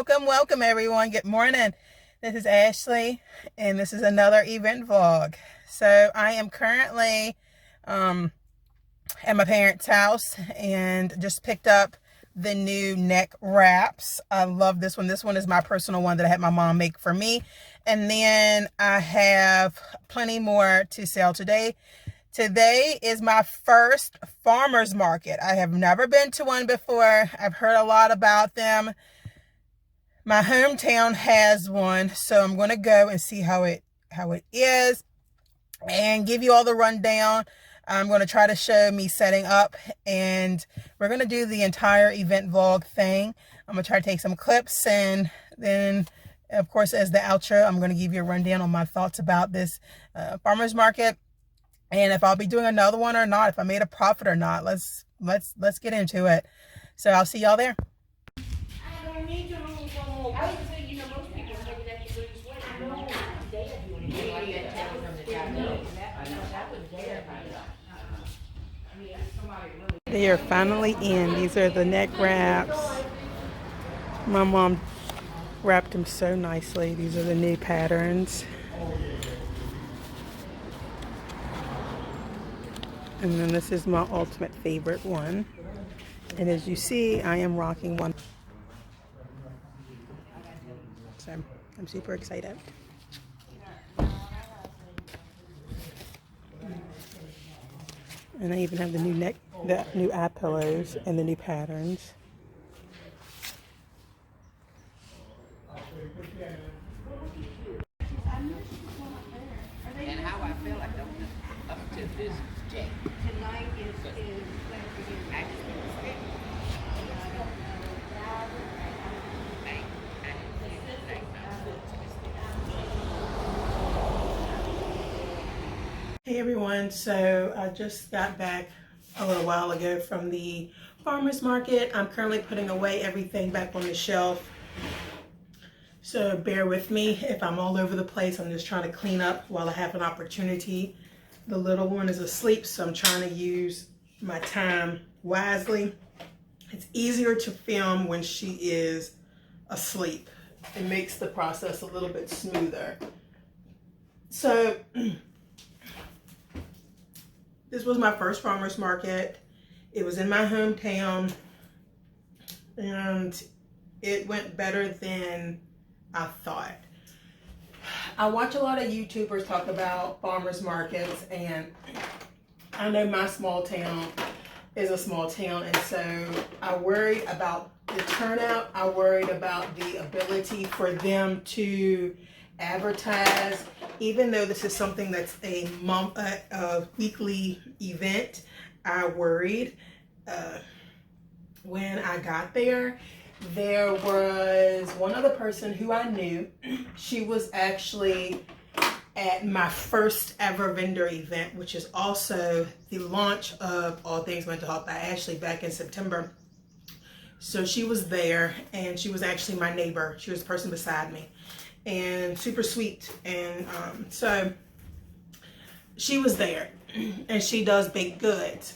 Welcome everyone. Good morning. This is Ashley and this is another event vlog. So I am currently at my parents' house and just picked up the new neck wraps. I love this one. This one is my personal one that I had my mom make for me. And then I have plenty more to sell today. Today is my first farmer's market. I have never been to one before. I've heard a lot about them. My hometown has one, so I'm going to go and see how it is and give you all the rundown. I'm going to try to show me setting up, and we're going to do the entire event vlog thing. I'm going to try to take some clips, and then, of course, as the outro, I'm going to give you a rundown on my thoughts about this farmer's market, and if I'll be doing another one or not, if I made a profit or not. Let's get into it. So I'll see y'all there. They are finally in. These are the neck wraps. My mom wrapped them so nicely. These are the new patterns. And then this is my ultimate favorite one. And as you see, I am rocking one. So I'm super excited. And I even have the new eye pillows and the new patterns. And how I feel like up to this day. Tonight is Hey everyone, so I just got back a little while ago from the farmer's market. I'm currently putting away everything back on the shelf, so bear with me if I'm all over the place. I'm just trying to clean up while I have an opportunity. The little one is asleep, so I'm trying to use my time wisely. It's easier to film when she is asleep. It makes the process a little bit smoother. So this was my first farmer's market. It was in my hometown, and it went better than I thought. I watch a lot of YouTubers talk about farmer's markets, and I know my small town is a small town, and so I worried about the turnout. I worried about the ability for them to advertise, even though this is something that's a weekly event. I worried. When I got there was one other person who I knew. She was actually at my first ever vendor event, which is also the launch of All Things Mental Health by Ashley back in September. So she was there, and she was actually my neighbor. She was the person beside me, and super sweet. And so she was there, and she does baked goods.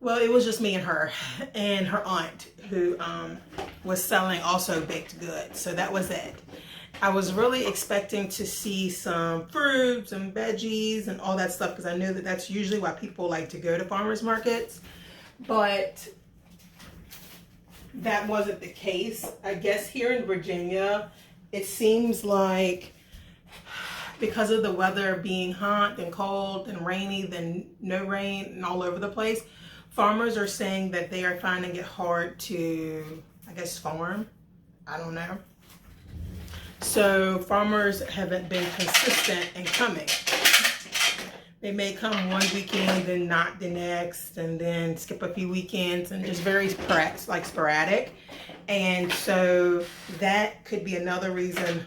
Well, it was just me and her aunt who was selling also baked goods. So that was it. I was really expecting to see some fruits and veggies and all that stuff, because I know that that's usually why people like to go to farmers markets. But that wasn't the case. I guess here in Virginia, it seems like because of the weather being hot and cold and rainy, then no rain and all over the place, farmers are saying that they are finding it hard to, I guess, farm. I don't know. So farmers haven't been consistent in coming. They may come one weekend, then not the next, and then skip a few weekends, and just very sporadic. And so that could be another reason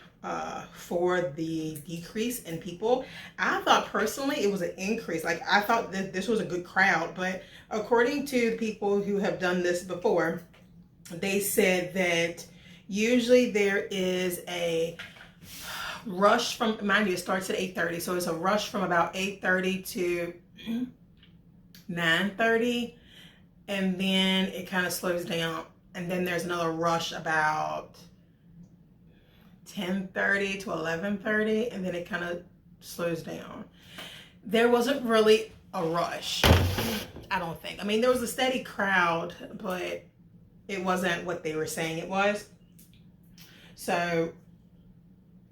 for the decrease in people. I thought personally it was an increase. Like, I thought that this was a good crowd, but according to the people who have done this before, they said that usually there is a rush from, mind you, it starts at 8:30, so it's a rush from about 8:30 to 9:30, and then it kind of slows down And then there's another rush about 10:30 to 11:30, and then it kind of slows down. There wasn't really a rush, I don't think. I mean, there was a steady crowd, but it wasn't what they were saying it was. So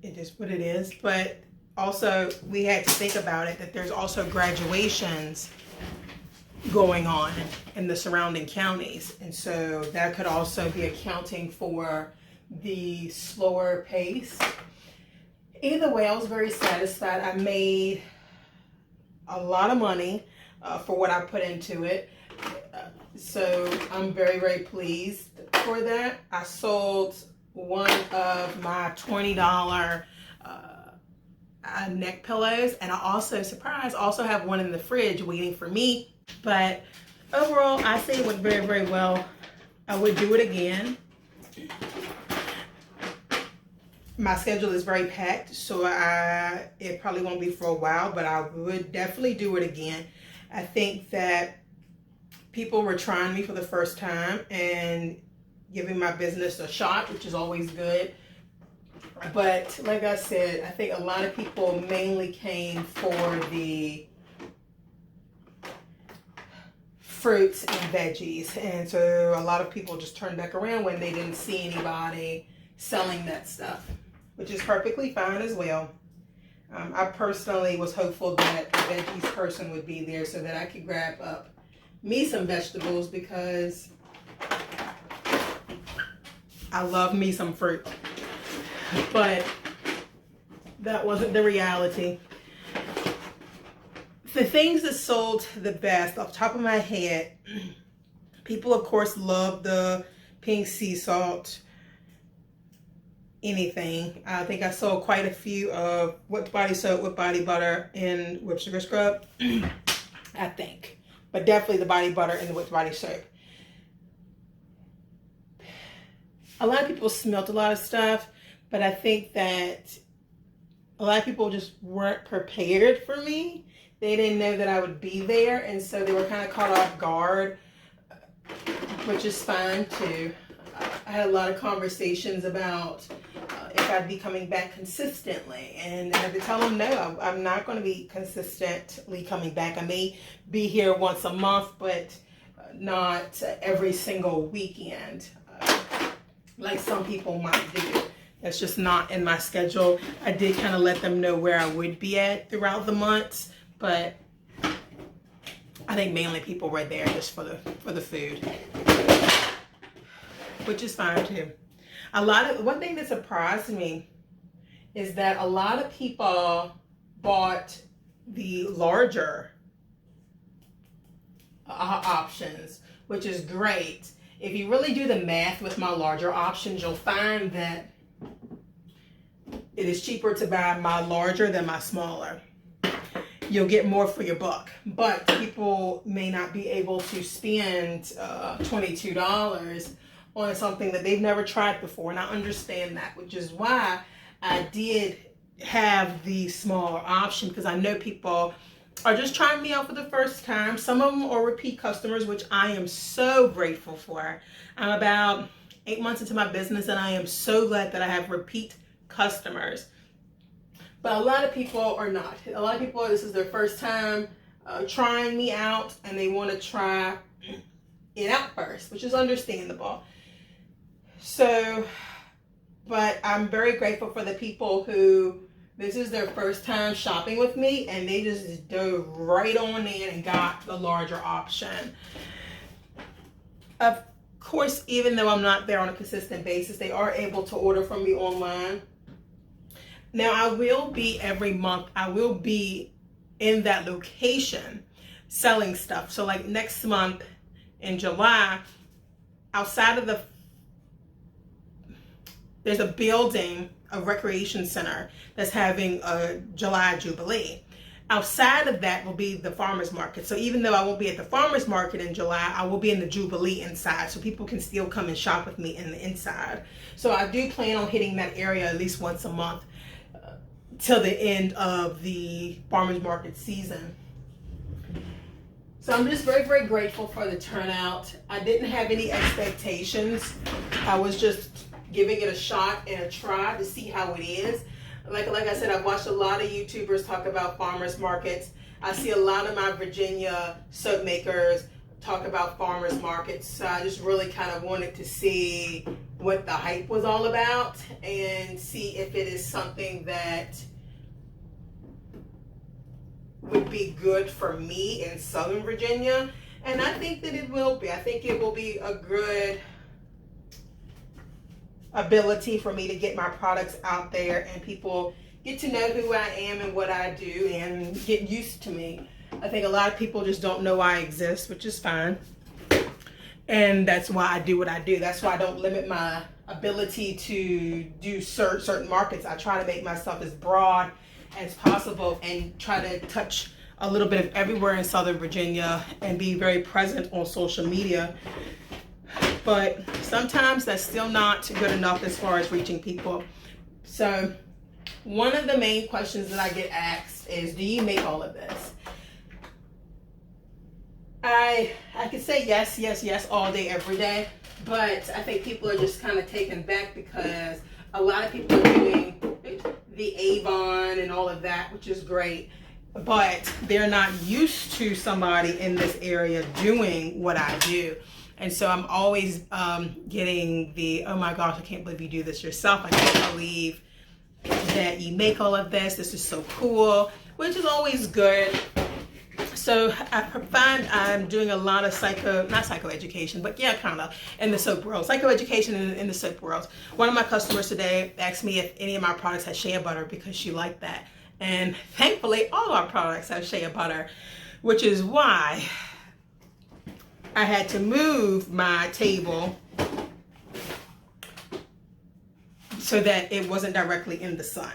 it is what it is. But also, we had to think about it that there's also graduations going on in the surrounding counties. And so that could also be accounting for the slower pace. Either way, I was very satisfied. I made a lot of money for what I put into it. So I'm very, very pleased for that. I sold one of my $20 neck pillows, and I also, surprise, also have one in the fridge waiting for me. But overall, I say it went very, very well. I would do it again. My schedule is very packed, so it probably won't be for a while, but I would definitely do it again. I think that people were trying me for the first time and giving my business a shot, which is always good. But like I said, I think a lot of people mainly came for the fruits and veggies. And so a lot of people just turned back around when they didn't see anybody selling that stuff, which is perfectly fine as well. I personally was hopeful that a veggies person would be there so that I could grab up me some vegetables, because I love me some fruit. But that wasn't the reality. The things that sold the best, off the top of my head, people of course love the pink sea salt anything. I think I sold quite a few of whipped body soap, whipped body butter, and whipped sugar scrub. I think. But definitely the body butter and the whipped body soap. A lot of people smelt a lot of stuff, but I think that a lot of people just weren't prepared for me. They didn't know that I would be there, and so they were kind of caught off guard, which is fine too. I had a lot of conversations about if I'd be coming back consistently, and I had to tell them no, I'm not going to be consistently coming back. I may be here once a month, but not every single weekend like some people might do. That's just not in my schedule. I did kind of let them know where I would be at throughout the months, but I think mainly people were there just for the food, which is fine too. One thing that surprised me is that a lot of people bought the larger options, which is great. If you really do the math with my larger options, you'll find that it is cheaper to buy my larger than my smaller. You'll get more for your buck, but people may not be able to spend $22 on something that they've never tried before, and I understand that, which is why I did have the smaller option, because I know people are just trying me out for the first time. Some of them are repeat customers, which I am so grateful for. I'm about 8 months into my business, and I am so glad that I have repeat customers. But a lot of people are not. A lot of people, this is their first time trying me out, and they want to try it out first, which is understandable. So, but I'm very grateful for the people who this is their first time shopping with me, and they just dove right on in and got the larger option. Of course, even though I'm not there on a consistent basis, they are able to order from me online. Now, I will be every month, I will be in that location selling stuff. So like next month in July, outside of there's a building, a recreation center that's having a July Jubilee. Outside of that will be the farmer's market. So even though I won't be at the farmer's market in July, I will be in the Jubilee inside, so people can still come and shop with me in the inside. So I do plan on hitting that area at least once a month till the end of the farmer's market season. So I'm just very, very grateful for the turnout. I didn't have any expectations. I was just giving it a shot and a try to see how it is. Like I said, I've watched a lot of YouTubers talk about farmers markets. I see a lot of my Virginia soap makers talk about farmers markets. So I just really kind of wanted to see what the hype was all about and see if it is something that would be good for me in Southern Virginia. And I think that it will be. I think it will be a good ability for me to get my products out there and people get to know who I am and what I do and get used to me. I think a lot of people just don't know I exist, which is fine. And that's why I do what I do. That's why I don't limit my ability to do certain markets. I try to make myself as broad as possible and try to touch a little bit of everywhere in Southern Virginia and be very present on social media. But sometimes that's still not good enough as far as reaching people. So one of the main questions that I get asked is, do you make all of this? I could say yes, yes, yes all day, every day. But I think people are just kind of taken back because a lot of people are doing the Avon and all of that, which is great. But they're not used to somebody in this area doing what I do. And so I'm always getting the, oh my gosh, I can't believe you do this yourself. I can't believe that you make all of this. This is so cool, which is always good. So I find I'm doing a lot of not psychoeducation, but yeah, kind of in the soap world. Psychoeducation in the soap world. One of my customers today asked me if any of my products had shea butter because she liked that. And thankfully, all of our products have shea butter, which is why I had to move my table so that it wasn't directly in the sun,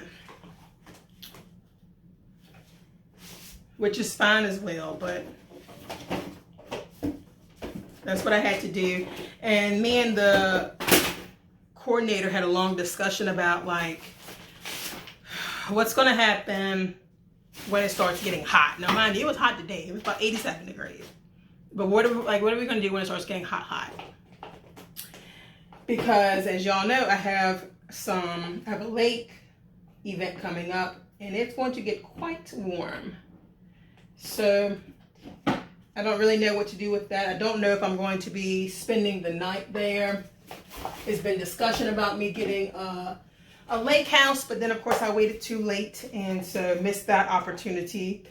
which is fine as well, but that's what I had to do. And me and the coordinator had a long discussion about like what's going to happen when it starts getting hot. Now mind you, it was hot today. It was about 87 degrees. But what are we going to do when it starts getting hot? Because as y'all know, I have a lake event coming up and it's going to get quite warm. So I don't really know what to do with that. I don't know if I'm going to be spending the night there. There's been discussion about me getting a lake house, but then of course I waited too late and so missed that opportunity.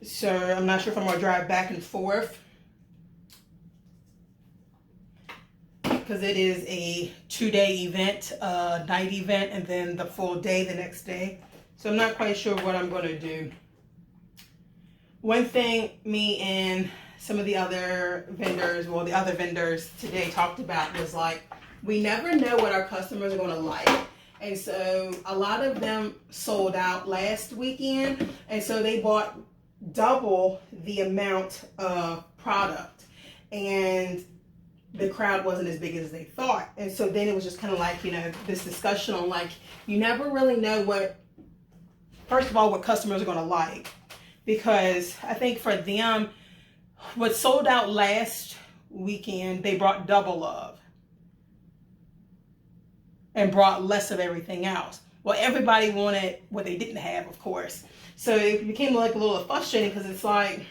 So I'm not sure if I'm going to drive back and forth because it is a 2-day event, night event, and then the full day the next day. So I'm not quite sure what I'm going to do. One thing me and some of the other vendors, well, the other vendors today talked about was like, we never know what our customers are going to like. And so a lot of them sold out last weekend. And so they bought double the amount of product. And the crowd wasn't as big as they thought. And so then it was just kind of like, you know, this discussion on like, you never really know what, first of all, what customers are going to like. Because I think for them, what sold out last weekend, they brought double of and brought less of everything else. Well, everybody wanted what they didn't have, of course. So it became like a little frustrating because it's like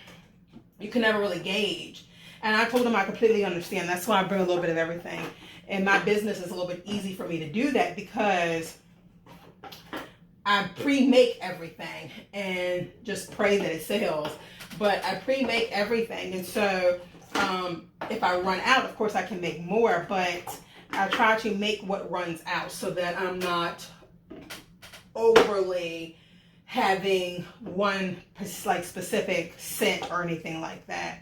you can never really gauge. And I told them I completely understand. That's why I bring a little bit of everything. And my business is a little bit easy for me to do that because I pre-make everything and just pray that it sells. But I pre-make everything. And so if I run out, of course I can make more. But I try to make what runs out so that I'm not overly having one like specific scent or anything like that.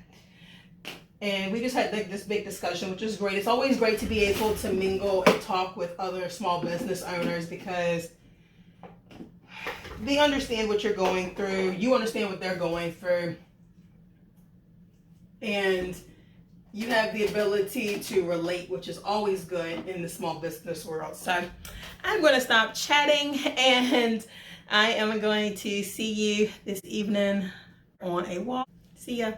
And we just had like this big discussion, which is great. It's always great to be able to mingle and talk with other small business owners because they understand what you're going through. You understand what they're going through. And you have the ability to relate, which is always good in the small business world. So I'm going to stop chatting and I am going to see you this evening on a walk. See ya.